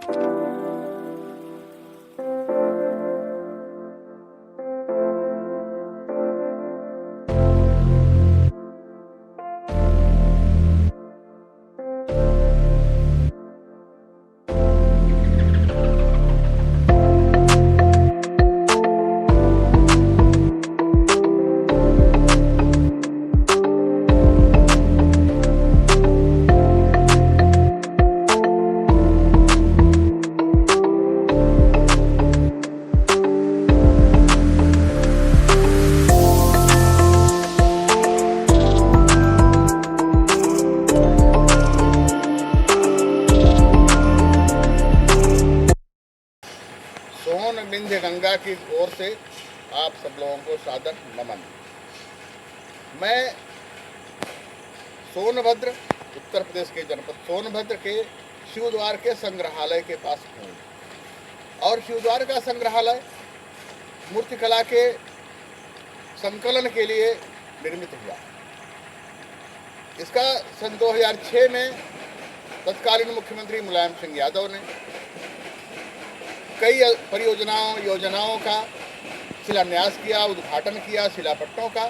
सोन विंध्य गंगा की ओर से आप सब लोगों को सादर नमन। मैं सोनभद्र उत्तर प्रदेश के जनपद सोनभद्र के शिवद्वार के संग्रहालय के पास हूँ और शिवद्वार का संग्रहालय मूर्तिकला के संकलन के लिए निर्मित हुआ। इसका सन 2006 में तत्कालीन मुख्यमंत्री मुलायम सिंह यादव ने कई परियोजनाओं योजनाओं का शिलान्यास किया, उद्घाटन किया शिलापट्टों का।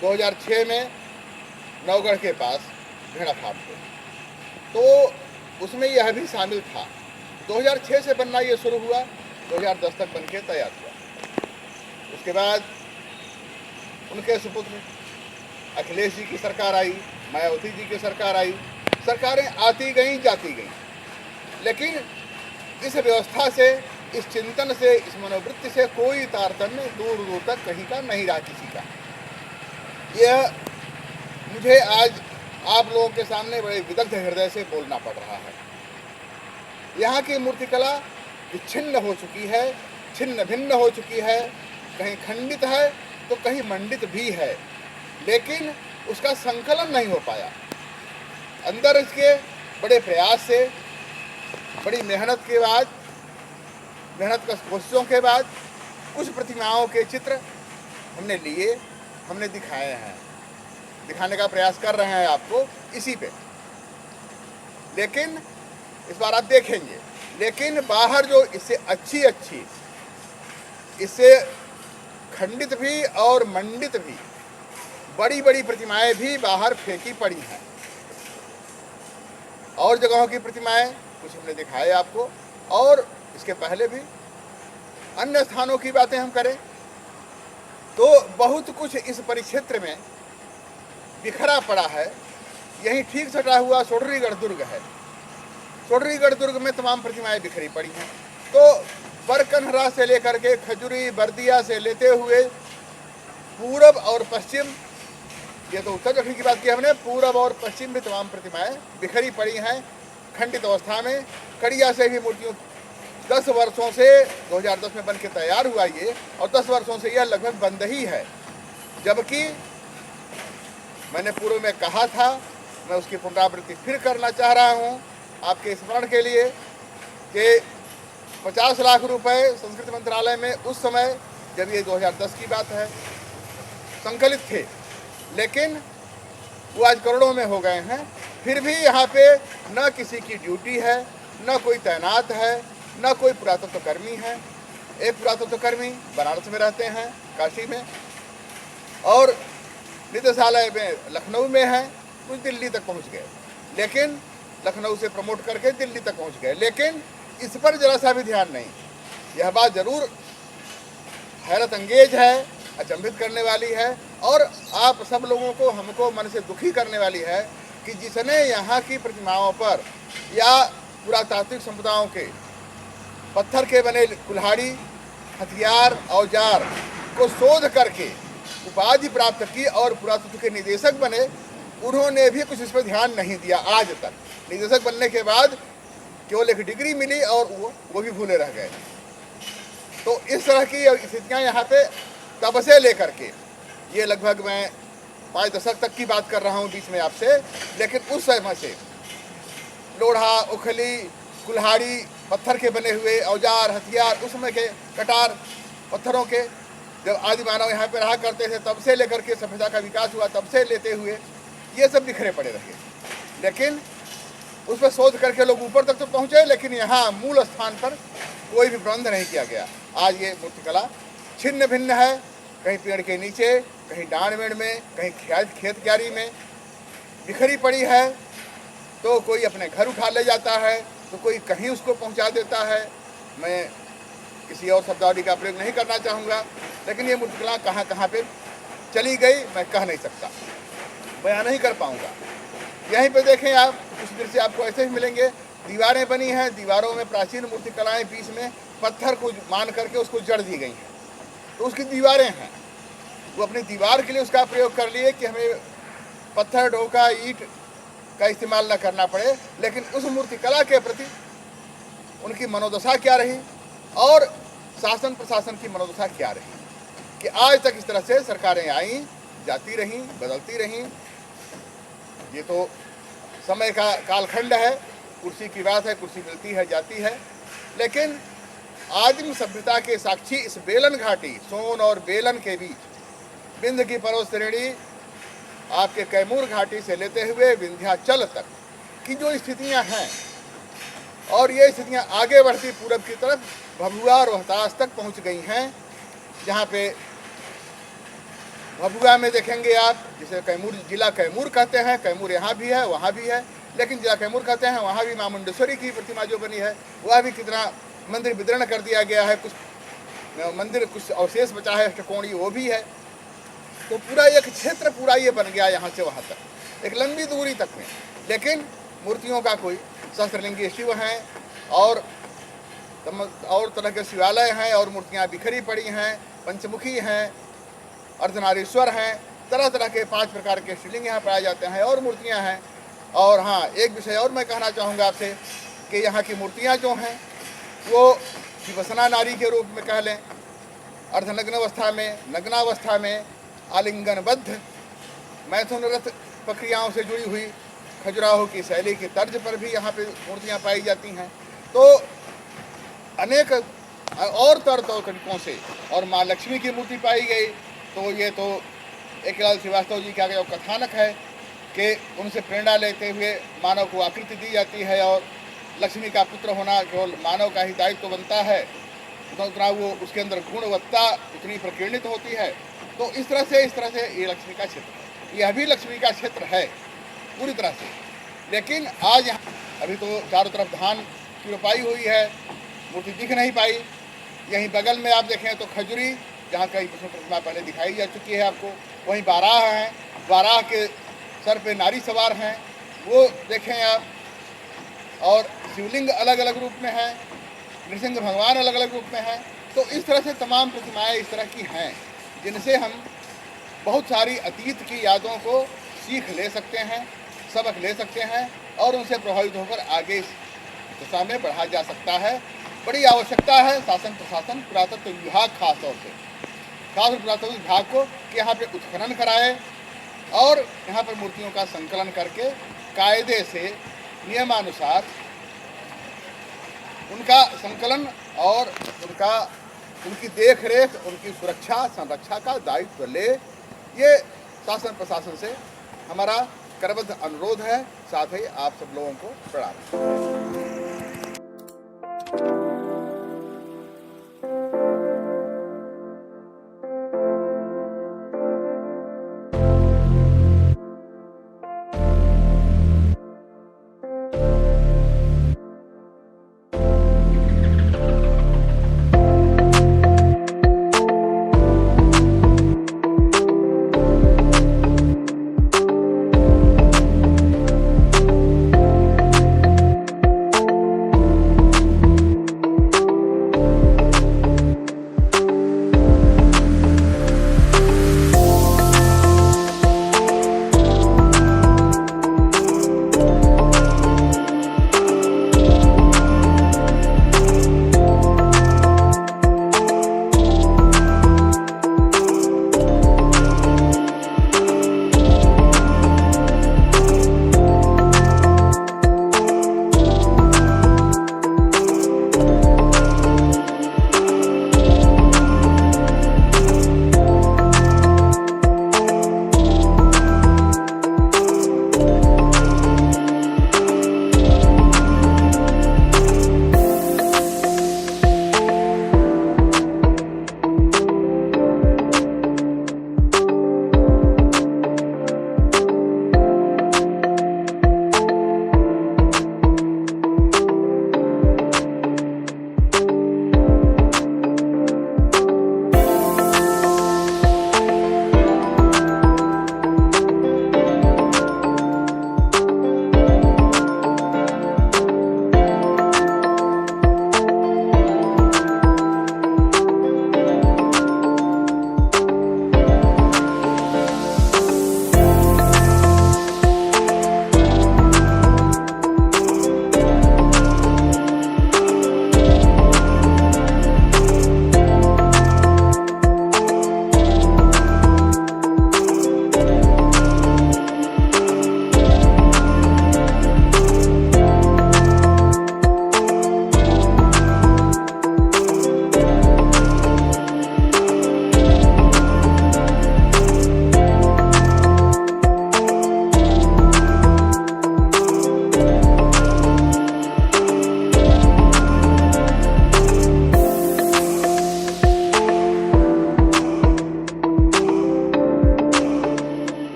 2006 में नवगढ़ के पास भेड़ा फार्म पे, तो उसमें यह भी शामिल था। 2006 से बनना ये शुरू हुआ, 2010 तक बन के तैयार हुआ। उसके बाद उनके सुपुत्र अखिलेश जी की सरकार आई, मायावती जी की सरकार आई, सरकारें आती गईं जाती गईं, लेकिन इस व्यवस्था से, इस चिंतन से, इस मनोवृत्ति से कोई तारतम्य दूर दूर तक कहीं का नहीं रहा किसी का। यह मुझे आज आप लोगों के सामने बड़े विदग्ध हृदय से बोलना पड़ रहा है। यहाँ की मूर्तिकला विच्छिन्न हो चुकी है, छिन्न भिन्न हो चुकी है, कहीं खंडित है तो कहीं मंडित भी है, लेकिन उसका संकलन नहीं हो पाया। अंदर इसके बड़े प्रयास से, बड़ी मेहनत के बाद, मेहनत का कोशिशों के बाद कुछ प्रतिमाओं के चित्र हमने लिए, हमने दिखाए हैं, दिखाने का प्रयास कर रहे हैं आपको इसी पे। लेकिन इस बार आप देखेंगे, लेकिन बाहर जो इससे अच्छी इससे खंडित भी और मंडित भी बड़ी बड़ी प्रतिमाएं भी बाहर फेंकी पड़ी हैं। और जगहों की प्रतिमाएं कुछ हमने दिखाए आपको, और इसके पहले भी अन्य स्थानों की बातें हम करें तो बहुत कुछ इस परिक्षेत्र में बिखरा पड़ा है। यहीं ठीक सटा हुआ सोढ़रीगढ़ दुर्ग है। सोढ़रीगढ़ दुर्ग में तमाम प्रतिमाएं बिखरी पड़ी हैं। तो बरकन्हरा से लेकर के खजुरी बर्दिया से लेते हुए पूरब और पश्चिम, ये तो उत्तर दक्षिण की बात की हमने, पूरब और पश्चिम में तमाम प्रतिमाएं बिखरी पड़ी हैं खंडित अवस्था में। कड़िया से भी मूर्तियों 10 वर्षों से 2010 में बन के तैयार हुआ ये, और 10 वर्षों से यह लगभग बंद ही है। जबकि मैंने पूर्व में कहा था, मैं उसकी पुनरावृत्ति फिर करना चाह रहा हूँ आपके स्मरण के लिए, कि 50 लाख रुपए संस्कृति मंत्रालय में उस समय, जब ये 2010 की बात है, संकलित थे, लेकिन वो आज करोड़ों में हो गए हैं। फिर भी यहाँ पे न किसी की ड्यूटी है, न कोई तैनात है, न कोई पुरातत्व कर्मी है। एक पुरातत्व कर्मी बनारस में रहते हैं, काशी में, और निदेशालय में लखनऊ में है, कुछ दिल्ली तक पहुँच गए, लेकिन लखनऊ से प्रमोट करके दिल्ली तक पहुँच गए, लेकिन इस पर जरा सा भी ध्यान नहीं। यह बात जरूर हैरत अंगेज है, अचंभित करने वाली है, और आप सब लोगों को, हमको मन से दुखी करने वाली है कि जिसने यहाँ की प्रतिमाओं पर या पुरातात्विक संपदाओं के पत्थर के बने कुल्हाड़ी, हथियार, औजार को शोध करके उपाधि प्राप्त की और पुरातत्व के निदेशक बने, उन्होंने भी कुछ इस पर ध्यान नहीं दिया आज तक। निदेशक बनने के बाद केवल एक डिग्री मिली और वो भी भूले रह गए। तो इस तरह की स्थितियाँ यहाँ पे तब से लेकर के, ये लगभग मैं 5 दशक तक की बात कर रहा हूँ बीच में आपसे, लेकिन उस समय से लोढ़ा, उखली, कुल्हाड़ी, पत्थर के बने हुए औजार, हथियार, उस समय के कटार पत्थरों के, जब आदि मानव यहाँ पे रहा करते थे तब से लेकर के सभ्यता का विकास हुआ, तब से लेते हुए ये सब बिखरे पड़े रहे। लेकिन उस पर शोध करके लोग ऊपर तक तो पहुंचे, लेकिन यहाँ मूल स्थान पर कोई भी प्रबंध नहीं किया गया। आज ये मूर्तिकला छिन्न भिन्न है, कहीं पेड़ के नीचे, कहीं डांड मेड़ में, कहीं खेत क्यारी में बिखरी पड़ी है। तो कोई अपने घर उठा ले जाता है, तो कोई कहीं उसको पहुंचा देता है। मैं किसी और शब्दावली का प्रयोग नहीं करना चाहूँगा, लेकिन ये मूर्तिकला कहाँ कहाँ पे चली गई मैं कह नहीं सकता, बयान नहीं कर पाऊँगा। यहीं पे देखें आप, कुछ दृश्य आपको ऐसे ही मिलेंगे। दीवारें बनी हैं, दीवारों में प्राचीन मूर्तिकलाएं, बीच में पत्थर को मान करके उसको जड़ दी गई हैं, तो उसकी दीवारें हैं। वो अपनी दीवार के लिए उसका प्रयोग कर लिए कि हमें पत्थर, ढोका, ईंट का इस्तेमाल न करना पड़े। लेकिन उस मूर्तिकला के प्रति उनकी मनोदशा क्या रही और शासन प्रशासन की मनोदशा क्या रही कि आज तक इस तरह से सरकारें आई, जाती रहीं, बदलती रहीं। ये तो समय का कालखंड है, कुर्सी की बात है, कुर्सी मिलती है, जाती है। लेकिन आदिम सभ्यता के साक्षी इस बेलन घाटी, सोन और बेलन के बीच विंध्य की पर्वत श्रेणी, आपके कैमूर घाटी से लेते हुए विंध्याचल तक की जो स्थितियां हैं, और ये स्थितियां आगे बढ़ती पूरब की तरफ भभुआ और रोहतास तक पहुंच गई हैं। जहाँ पे भभुआ में देखेंगे आप, जिसे कैमूर, जिला कैमूर कहते हैं, कैमूर यहाँ भी है, वहाँ भी है, लेकिन जिला कैमूर कहते हैं, वहाँ भी मां मुंडेश्वरी की प्रतिमा जो बनी है, वह भी कितना मंदिर विदीर्ण कर दिया गया है, कुछ मंदिर कुछ अवशेष बचा है अष्टकोणीय, वो भी है। तो पूरा एक क्षेत्र पूरा ये बन गया यहाँ से वहाँ तक, एक लंबी दूरी तक में। लेकिन मूर्तियों का कोई, सहस्त्रलिंगी शिव हैं और तरह के शिवालय हैं, और मूर्तियाँ बिखरी पड़ी हैं, पंचमुखी हैं, अर्धनारीश्वर हैं, तरह तरह के 5 प्रकार के शिवलिंग यहाँ पाए जाते हैं और मूर्तियाँ हैं। और हाँ, एक विषय और मैं कहना चाहूँगा आपसे कि यहाँ की मूर्तियाँ जो हैं वो विवसना नारी के रूप में कह लें, अर्धनग्न अवस्था में, नग्नावस्था में, आलिंगनबद्ध, मैथुन रथ प्रक्रियाओं से जुड़ी हुई खजुराहो की शैली की तर्ज पर भी यहाँ पे मूर्तियाँ पाई जाती हैं। तो अनेक और तरीकों से और माँ लक्ष्मी की मूर्ति पाई गई। तो ये तो एकलाल श्रीवास्तव जी का जो कथानक है कि उनसे प्रेरणा लेते हुए मानव को आकृति दी जाती है, और लक्ष्मी का पुत्र होना केवल मानव का ही दायित्व बनता है, उतना वो उसके अंदर गुणवत्ता उतनी प्रकीर्णित होती है। तो इस तरह से ये लक्ष्मी का क्षेत्र है, यह भी लक्ष्मी का क्षेत्र है पूरी तरह से। लेकिन आज यहाँ अभी तो चारों तरफ धान की रोपाई हुई है, मूर्ति दिख नहीं पाई। यहीं बगल में आप देखें तो खजुरी, जहाँ कई विष्णु प्रतिमा पहले दिखाई जा चुकी है आपको, वहीं बाराह हैं, बाराह के सर पे नारी सवार हैं, वो देखें आप। और शिवलिंग अलग अलग रूप में हैं, नृसिंह भगवान अलग अलग रूप में हैं। तो इस तरह से तमाम प्रतिमाएं इस तरह की हैं जिनसे हम बहुत सारी अतीत की यादों को सीख ले सकते हैं, सबक ले सकते हैं, और उनसे प्रभावित होकर आगे इस दिशा में बढ़ा जा सकता है। बड़ी आवश्यकता है शासन प्रशासन, पुरातत्व विभाग खास तौर पुरातत्व विभाग को कि यहाँ पे उत्खनन कराए और यहाँ पर मूर्तियों का संकलन करके कायदे से नियमानुसार उनका संकलन और उनकी देख रेख, उनकी सुरक्षा संरक्षा का दायित्व ले। ये शासन प्रशासन से हमारा करबद्ध अनुरोध है। साथ ही आप सब लोगों को प्रणाम।